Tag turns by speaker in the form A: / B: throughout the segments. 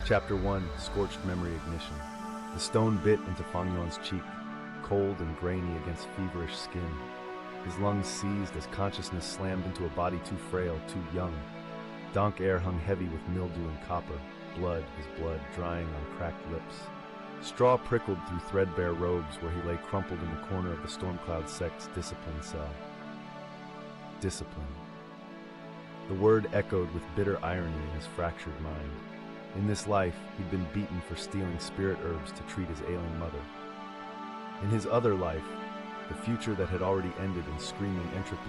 A: Chapter 1, Scorched Memory Ignition. The stone bit into Fang Yuan's cheek, cold and grainy against feverish skin. His lungs seized as consciousness slammed into a body too frail, too young. Dank air hung heavy with mildew and copper, his blood drying on cracked lips. Straw prickled through threadbare robes where he lay crumpled in the corner of the Stormcloud Sect's discipline cell. Discipline. The word echoed with bitter irony in his fractured mind. In this life, he'd been beaten for stealing spirit herbs to treat his ailing mother. In his other life, the future that had already ended in screaming entropy,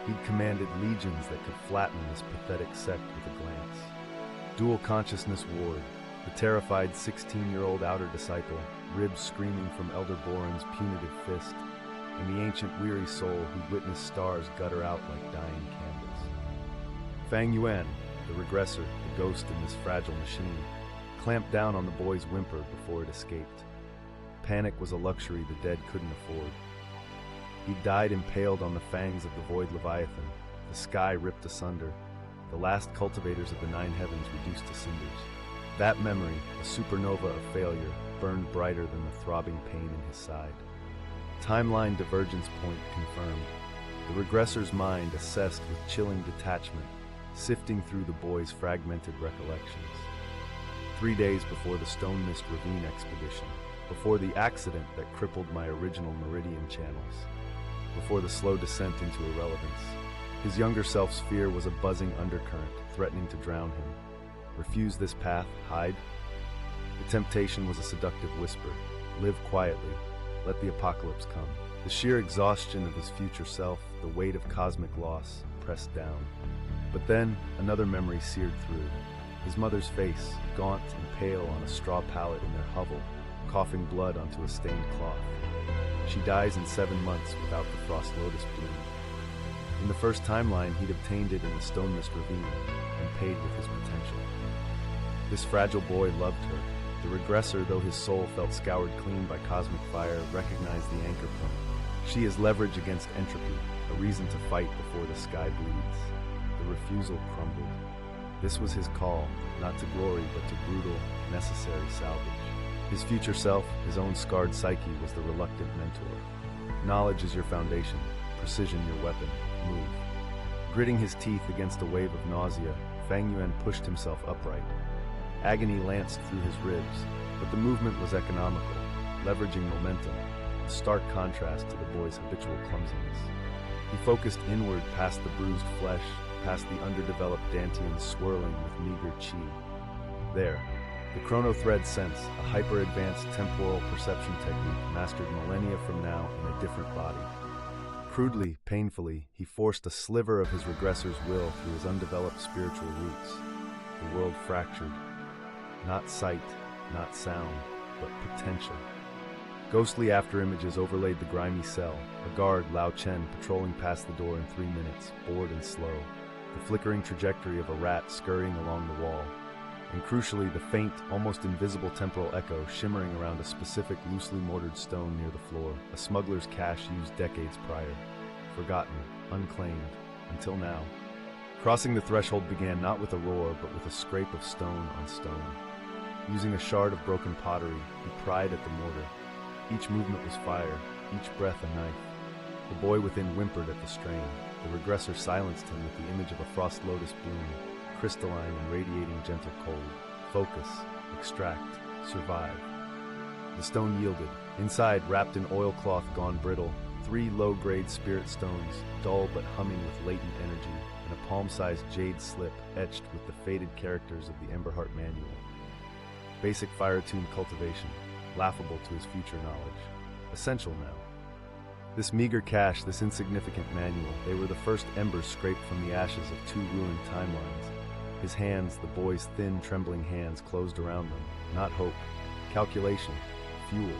A: he'd commanded legions that could flatten this pathetic sect with a glance. Dual consciousness ward, the terrified 16-year-old outer disciple, ribs screaming from Elder Boran's punitive fist, and the ancient weary soul who witnessed stars gutter out like dying candles. Fang Yuan, the regressor, the ghost in this fragile machine, clamped down on the boy's whimper before it escaped. Panic was a luxury the dead couldn't afford. He died impaled on the fangs of the void leviathan, the sky ripped asunder, the last cultivators of the nine heavens reduced to cinders. That memory, a supernova of failure, burned brighter than the throbbing pain in his side. Timeline divergence point confirmed. The regressor's mind assessed with chilling detachment, sifting through the boy's fragmented recollections. 3 days before the Stone Mist Ravine expedition, before the accident that crippled my original meridian channels, before the slow descent into irrelevance, his younger self's fear was a buzzing undercurrent threatening to drown him. Refuse this path, hide? The temptation was a seductive whisper. Live quietly. Let the apocalypse come. The sheer exhaustion of his future self, the weight of cosmic loss, pressed down. But then, another memory seared through. His mother's face, gaunt and pale on a straw pallet in their hovel, coughing blood onto a stained cloth. She dies in 7 months without the frost lotus bloom. In the first timeline, he'd obtained it in the Stone Mist Ravine and paid with his potential. This fragile boy loved her. The regressor, though his soul felt scoured clean by cosmic fire, recognized the anchor point. She is leverage against entropy, a reason to fight before the sky bleeds. The refusal crumbled. This was his call, not to glory, but to brutal, necessary salvage. His future self, his own scarred psyche, was the reluctant mentor. Knowledge is your foundation, precision your weapon. Move. Gritting his teeth against a wave of nausea, Fang Yuan pushed himself upright. Agony lanced through his ribs, but the movement was economical, leveraging momentum, a stark contrast to the boy's habitual clumsiness. He focused inward past the bruised flesh, past the underdeveloped dantians swirling with meager chi. There, the chrono-thread sense, a hyper-advanced temporal perception technique mastered millennia from now in a different body. Crudely, painfully, he forced a sliver of his regressor's will through his undeveloped spiritual roots. The world fractured. Not sight, not sound, but potential. Ghostly afterimages overlaid the grimy cell, a guard, Lao Chen, patrolling past the door in 3 minutes, bored and slow, the flickering trajectory of a rat scurrying along the wall, and crucially the faint, almost invisible temporal echo shimmering around a specific loosely mortared stone near the floor, a smuggler's cache used decades prior. Forgotten, unclaimed, until now. Crossing the threshold began not with a roar, but with a scrape of stone on stone. Using a shard of broken pottery, he pried at the mortar. Each movement was fire, each breath a knife. The boy within whimpered at the strain. The regressor silenced him with the image of a frost lotus bloom, crystalline and radiating gentle cold. Focus, extract, survive. The stone yielded. Inside, wrapped in oilcloth gone brittle, 3 low-grade spirit stones, dull but humming with latent energy, and a palm-sized jade slip etched with the faded characters of the Emberheart Manual. Basic fire-attuned cultivation, laughable to his future knowledge. Essential now. This meager cache, this insignificant manual, they were the first embers scraped from the ashes of 2 ruined timelines. His hands, the boy's thin, trembling hands, closed around them. Not hope. Calculation. Fuel.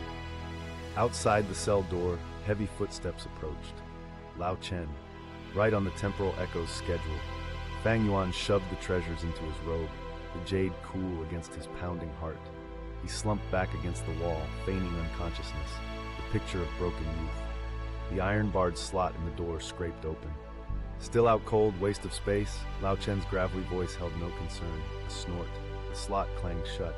A: Outside the cell door, heavy footsteps approached. Lao Chen, right on the temporal echo's schedule. Fang Yuan shoved the treasures into his robe, the jade cool against his pounding heart. He slumped back against the wall, feigning unconsciousness, the picture of broken youth. The iron-barred slot in the door scraped open. Still out cold, waste of space, Lao Chen's gravelly voice held no concern. A snort, the slot clanged shut.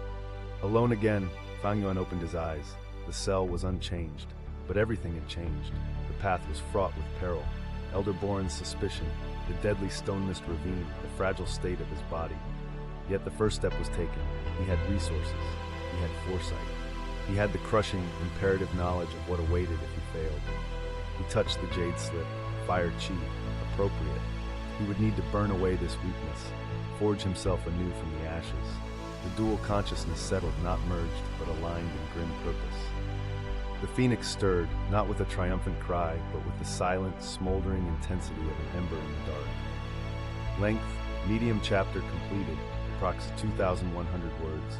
A: Alone again, Fang Yuan opened his eyes. The cell was unchanged, but everything had changed. The path was fraught with peril. Elder Boran's suspicion, the deadly stone mist ravine, the fragile state of his body. Yet the first step was taken. He had resources. He had foresight. He had the crushing, imperative knowledge of what awaited if he failed. He touched the jade slip, fired chi, appropriate. He would need to burn away this weakness, forge himself anew from the ashes. The dual consciousness settled, not merged, but aligned in grim purpose. The phoenix stirred, not with a triumphant cry, but with the silent, smoldering intensity of an ember in the dark. Length, medium chapter completed, approx 2,100 words.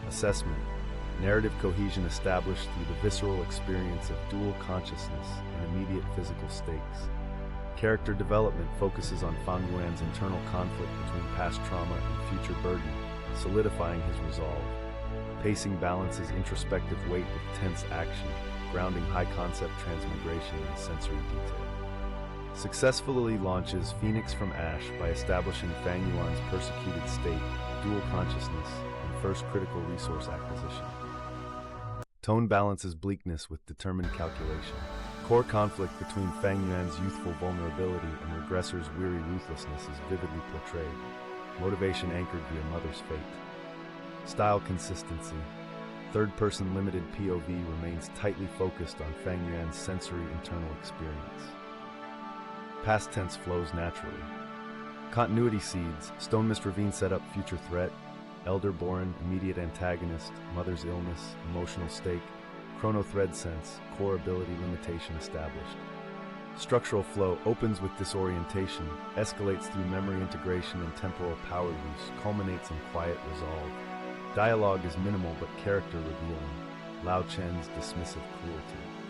A: Assessment, narrative cohesion established through the visceral experience of dual consciousness and immediate physical stakes. Character development focuses on Fang Yuan's internal conflict between past trauma and future burden, solidifying his resolve. Pacing balances introspective weight with tense action, grounding high-concept transmigration and sensory detail. Successfully launches Phoenix from Ash by establishing Fang Yuan's persecuted state, dual consciousness, and first critical resource acquisition. Tone balances bleakness with determined calculation. Core conflict between Fang Yuan's youthful vulnerability and regressor's weary ruthlessness is vividly portrayed. Motivation anchored via mother's fate. Style consistency. Third-person limited POV remains tightly focused on Fang Yuan's sensory internal experience. Past tense flows naturally. Continuity seeds. Stone Mist Ravine set up future threat. Elder Boran, immediate antagonist. Mother's illness, emotional stake. Chrono thread sense, core ability limitation established. Structural flow opens with disorientation, escalates through memory integration and temporal power use, culminates in quiet resolve. Dialogue is minimal but character revealing. Lao Chen's dismissive cruelty.